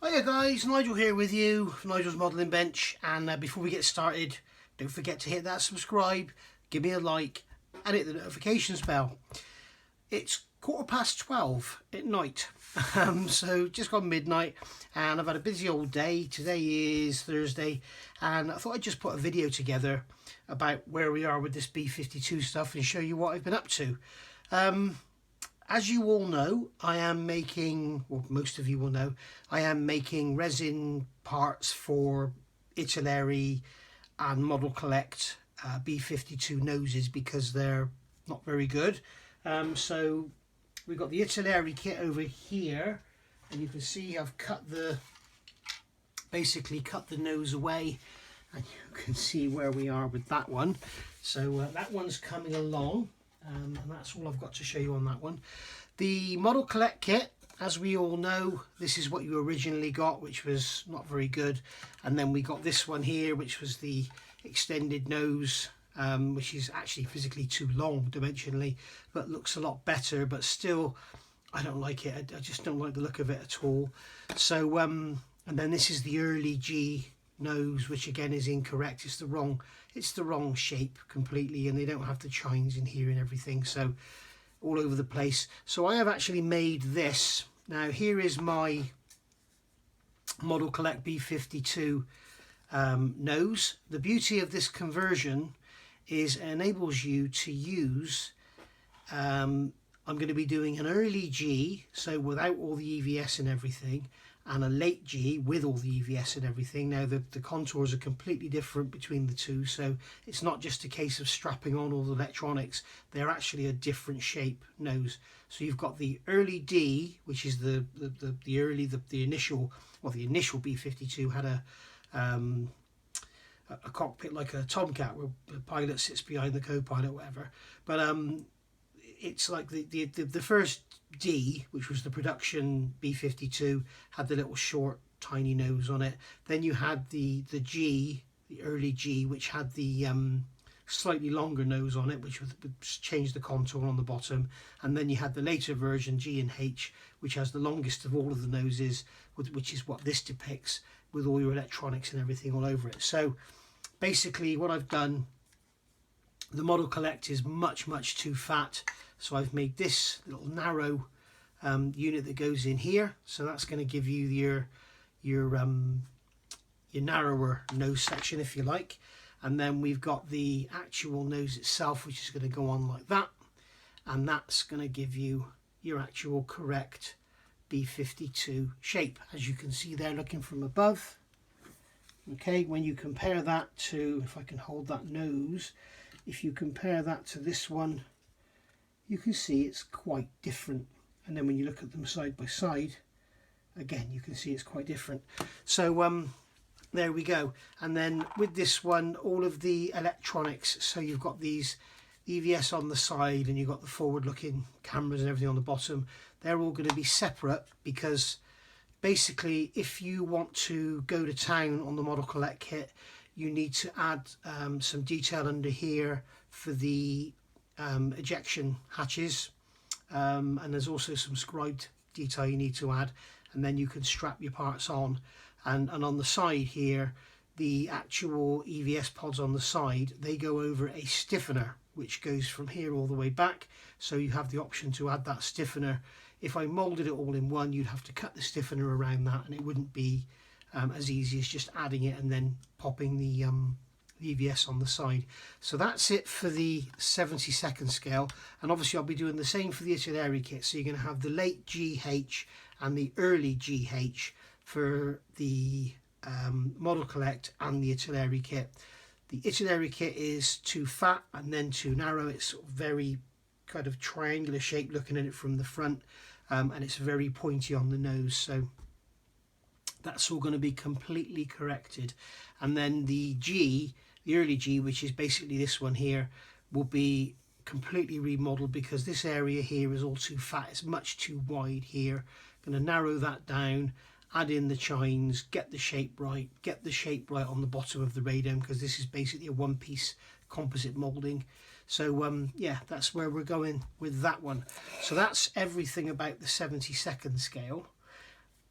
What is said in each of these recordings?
Hiya guys, Nigel here with you from Nigel's Modelling Bench, and before we get started, don't forget to hit that subscribe, give me a like and hit the notifications bell. It's 12:15 at night, so just gone midnight and I've had a busy old day. Today is Thursday and I thought I'd just put a video together about where we are with this B-52 stuff and show you what I've been up to. As you all know, I am making, well, most of you will know, I am making resin parts for Italeri and Model Collect B-52 noses because they're not very good. So we've got the Italeri kit over here, and you can see I've basically cut the nose away, and you can see where we are with that one. So that one's coming along. And that's all I've got to show you on that one. The Model Collect kit, as we all know, this is what you originally got, which was not very good. And then we got this one here, which was the extended nose, which is actually physically too long dimensionally, but looks a lot better. But still, I don't like it. I just don't like the look of it at all. So, and then this is the early G nose, which again is incorrect. It's the wrong shape completely, and they don't have the chines in here and everything, so all over the place. So I have actually made this. Now here is my Model Collect B-52 nose. The beauty of this conversion is it enables you to use I'm going to be doing an early G, so without all the EVS and everything, and a late G with all the EVS and everything. Now the contours are completely different between the two, so it's not just a case of strapping on all the electronics, they're actually a different shape nose. So you've got the early D, which is the initial B-52 had a cockpit like a Tomcat where the pilot sits behind the co-pilot or whatever, but it's like the first D, which was the production B-52, had the little short tiny nose on it. Then you had the G, the early G, which had the slightly longer nose on it, which changed the contour on the bottom. And then you had the later version, G and H, which has the longest of all of the noses, which is what this depicts, with all your electronics and everything all over it. So basically what I've done, the Model Collect is much too fat, so I've made this little narrow unit that goes in here. So that's going to give you your narrower nose section, if you like. And then we've got the actual nose itself, which is going to go on like that, and that's going to give you your actual correct B-52 shape, as you can see there looking from above. Okay, when you compare that to, if I can hold that nose, if you compare that to this one, you can see it's quite different. And then when you look at them side by side, again, you can see it's quite different. So there we go. And then with this one, all of the electronics, so you've got these EVS on the side and you've got the forward looking cameras and everything on the bottom. They're all going to be separate because basically if you want to go to town on the Model Collect kit, you need to add some detail under here for the ejection hatches, and there's also some scribed detail you need to add, and then you can strap your parts on. And on the side here, the actual EVS pods on the side, they go over a stiffener which goes from here all the way back, so you have the option to add that stiffener. If I moulded it all in one, you'd have to cut the stiffener around that, and it wouldn't be as easy as just adding it and then popping the EVS on the side. So that's it for the 72nd scale, and obviously I'll be doing the same for the Italeri kit. So you're going to have the late GH and the early GH for the Model Collect and the Italeri kit. The Italeri kit is too fat and then too narrow. It's sort of very kind of triangular shape looking at it from the front, and it's very pointy on the nose. So that's all going to be completely corrected. And then the G, the early G, which is basically this one here, will be completely remodeled because this area here is all too fat. It's much too wide here. Going to narrow that down, add in the chines, get the shape right on the bottom of the radome, because this is basically a one-piece composite moulding. So yeah, that's where we're going with that one. So that's everything about the 72nd scale.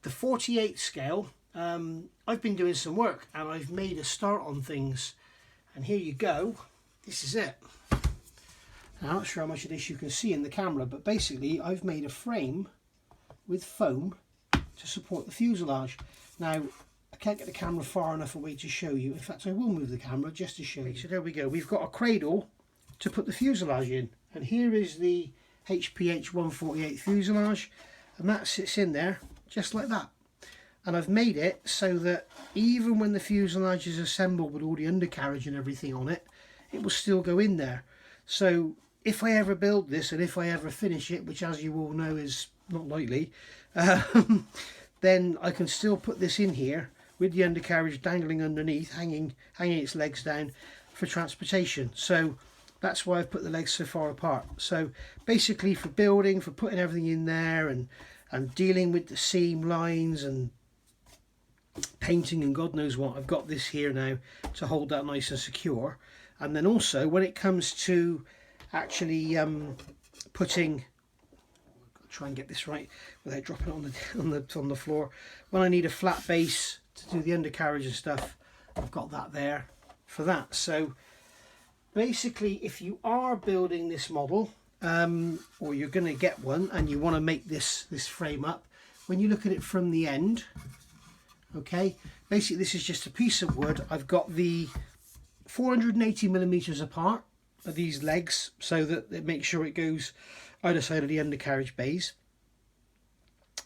The 48 scale, I've been doing some work and I've made a start on things, and here you go. This is it. Now, I'm not sure how much of this you can see in the camera, but basically I've made a frame with foam to support the fuselage. Now, I can't get the camera far enough away to show you. In fact, I will move the camera just to show you. So there we go. We've got a cradle to put the fuselage in. And here is the HPH 148 fuselage. And that sits in there just like that. And I've made it so that even when the fuselage is assembled with all the undercarriage and everything on it, it will still go in there. So if I ever build this and if I ever finish it, which as you all know is not likely, then I can still put this in here with the undercarriage dangling underneath, hanging its legs down for transportation. So that's why I've put the legs so far apart. So basically for building, for putting everything in there and dealing with the seam lines and painting and God knows what, I've got this here now to hold that nice and secure. And then also when it comes to actually putting, try and get this right without dropping it on the floor, when I need a flat base to do the undercarriage and stuff, I've got that there for that. So basically, if you are building this model or you're going to get one and you want to make this frame up, when you look at it from the end, okay, basically this is just a piece of wood. I've got the 480 millimeters apart of these legs so that it makes sure it goes either side of the undercarriage bays.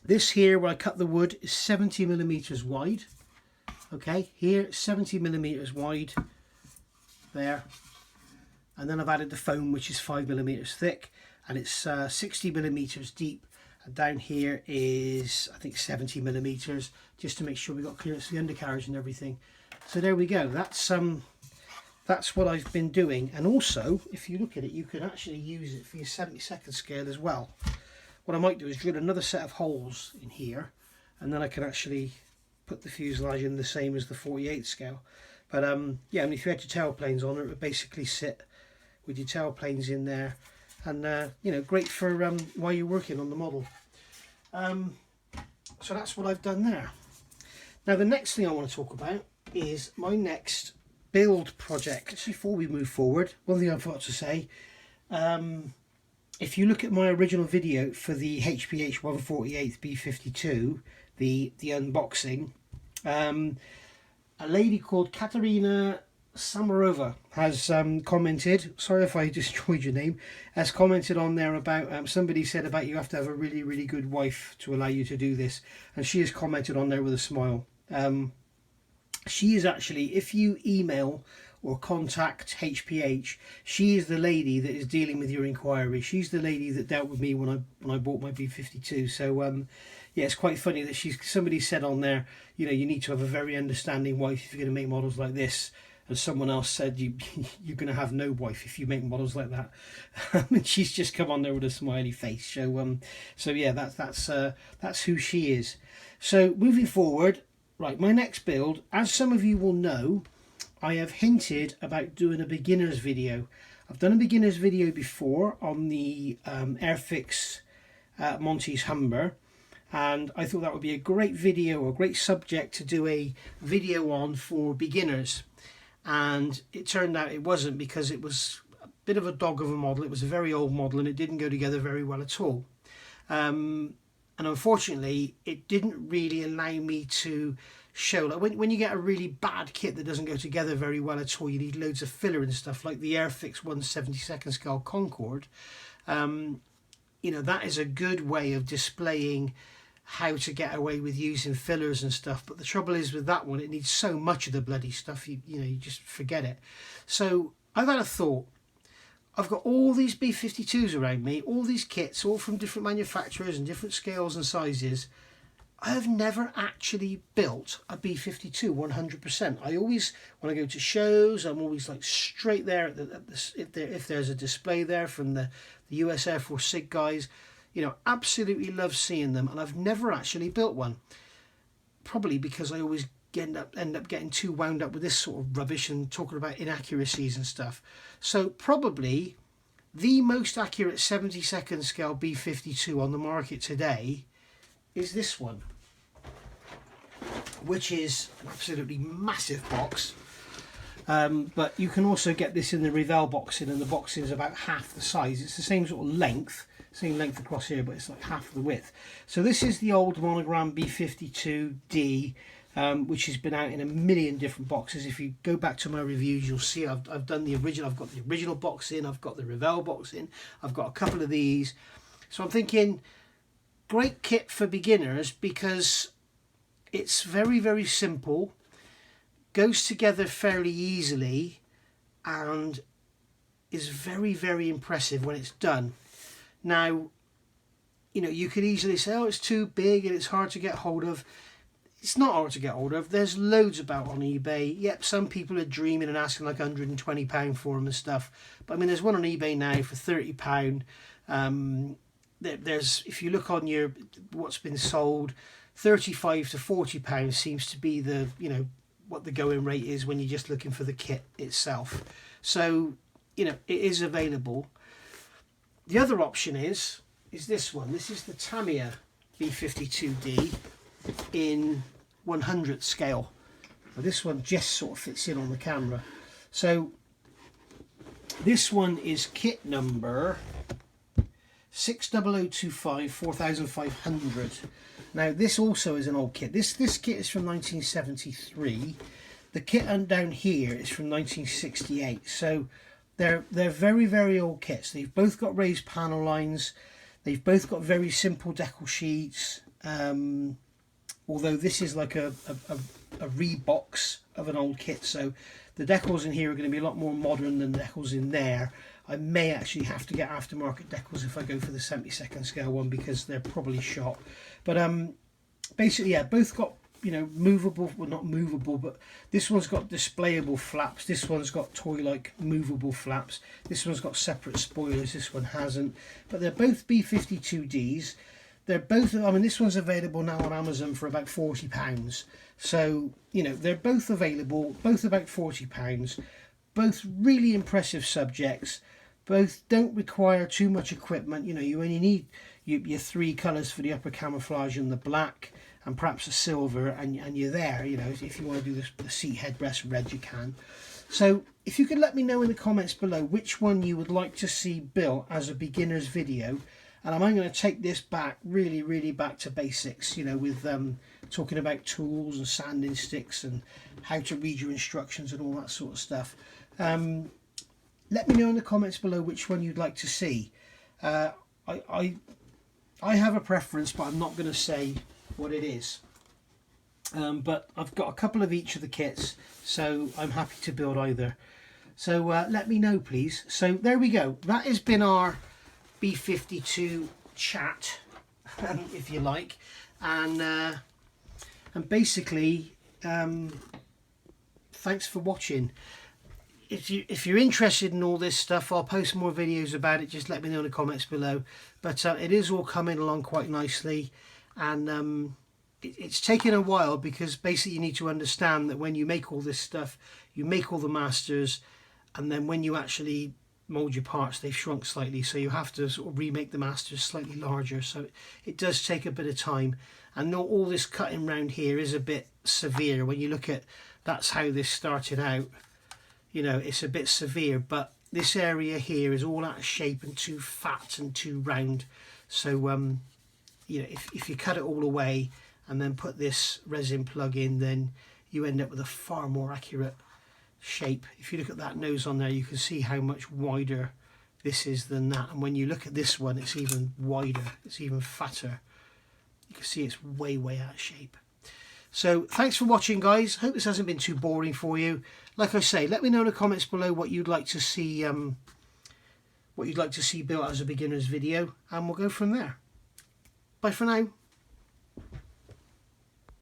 This here where I cut the wood is 70 millimeters wide. Okay, here 70 millimeters wide there, and then I've added the foam which is 5 millimeters thick, and it's 60 millimeters deep, and down here is I think 70 millimeters, just to make sure we've got clearance for the undercarriage and everything. So there we go. That's what I've been doing. And also, if you look at it, you can actually use it for your 72nd scale as well. What I might do is drill another set of holes in here, and then I can actually put the fuselage in the same as the 48 scale. But yeah, I mean, if you had your tail planes on it would basically sit with your tail planes in there, and you know, great for while you're working on the model. So that's what I've done there. Now the next thing I want to talk about is my next build project. Before we move forward, one thing I forgot to say, if you look at my original video for the HPH 148 B-52, the unboxing, a lady called Katerina Samarova has commented, sorry if I destroyed your name, has commented on there about, somebody said about you have to have a really, really good wife to allow you to do this, and she has commented on there with a smile. She is actually, if you email or contact HPH, she is the lady that is dealing with your inquiry. She's the lady that dealt with me when I bought my B-52. So yeah, it's quite funny that somebody said on there, you know, you need to have a very understanding wife if you're going to make models like this. And someone else said you're going to have no wife if you make models like that. And she's just come on there with a smiley face. So yeah, that's who she is. So moving forward, right, my next build, as some of you will know, I have hinted about doing a beginner's video. I've done a beginner's video before on the Airfix Monty's Humber, and I thought that would be a great video or a great subject to do a video on for beginners. And it turned out it wasn't, because it was a bit of a dog of a model. It was a very old model and it didn't go together very well at all. And unfortunately, it didn't really allow me to show, like when you get a really bad kit that doesn't go together very well at all, you need loads of filler and stuff, like the Airfix 172nd scale Concorde. You know, that is a good way of displaying how to get away with using fillers and stuff. But the trouble is with that one, it needs so much of the bloody stuff, you know, you just forget it. So I've had a thought. I've got all these B-52s around me, all these kits, all from different manufacturers and different scales and sizes. I have never actually built a B-52 100%. I always, when I go to shows, I'm always like straight there if there's a display there from the US Air Force SIG guys. You know, absolutely love seeing them, and I've never actually built one. Probably because I always end up getting too wound up with this sort of rubbish and talking about inaccuracies and stuff. So probably the most accurate 72nd scale B-52 on the market today is this one. which is an absolutely massive box. But you can also get this in the Revel boxing, and the boxing is about half the size. It's the same sort of length, same length across here, but it's like half the width. So this is the old monogram B-52D, which has been out in a million different boxes. If you go back to my reviews, you'll see I've done the original. I've got the original boxing, I've got the Revel boxing, I've got a couple of these. So I'm thinking, great kit for beginners because it's very, very simple, goes together fairly easily, and is very, very impressive when it's done. Now, you know, you could easily say, oh, it's too big and it's hard to get hold of. It's not hard to get hold of. There's loads about on eBay. Yep, some people are dreaming and asking like £120 for them and stuff. But I mean, there's one on eBay now for £30. There's, if you look on your what's been sold, £35 to £40 seems to be the, you know, what the going rate is when you're just looking for the kit itself. So, you know, it is available. The other option is this one. This is the Tamiya B-52D in 100th scale. Now, this one just sort of fits in on the camera. So this one is kit number 60025 4500. Now this also is an old kit. This kit is from 1973. The kit down here is from 1968. So they're very, very old kits. They've both got raised panel lines. They've both got very simple decal sheets. Although this is like a rebox of an old kit, so the decals in here are going to be a lot more modern than the decals in there. I may actually have to get aftermarket decals if I go for the 72nd scale one because they're probably shot. But basically, yeah, both got, you know, movable, well not movable, but this one's got displayable flaps. This one's got toy-like movable flaps. This one's got separate spoilers. This one hasn't. But they're both B-52Ds. They're both, I mean, this one's available now on Amazon for about £40. So, you know, they're both available, both about £40. Both really impressive subjects. Both don't require too much equipment. You know, you only need your three colours for the upper camouflage and the black and perhaps a silver, and you're there. You know, if you want to do the seat headrest red, you can. So if you could let me know in the comments below which one you would like to see built as a beginner's video. And I'm going to take this back, really, really back to basics, you know, with talking about tools and sanding sticks and how to read your instructions and all that sort of stuff. Let me know in the comments below which one you'd like to see. I have a preference, but I'm not going to say what it is. But I've got a couple of each of the kits, so I'm happy to build either. So let me know, please. So there we go. That has been our B-52 chat, if you like, and basically thanks for watching. If you're interested in all this stuff, I'll post more videos about it. Just let me know in the comments below. But it is all coming along quite nicely, and it's taken a while because basically you need to understand that when you make all this stuff, you make all the masters, and then when you actually mold your parts, they've shrunk slightly, so you have to sort of remake the masters slightly larger. So it does take a bit of time, and all this cutting round here is a bit severe. When you look at, that's how this started out, you know, it's a bit severe, but this area here is all out of shape and too fat and too round. So you know, if you cut it all away and then put this resin plug in, then you end up with a far more accurate shape. If you look at that nose on there, you can see how much wider this is than that, and when you look at this one, it's even wider, it's even fatter. You can see it's way out of shape. So thanks for watching, guys. Hope this hasn't been too boring for you. Like I say, let me know in the comments below what you'd like to see built as a beginner's video, and we'll go from there. Bye for now.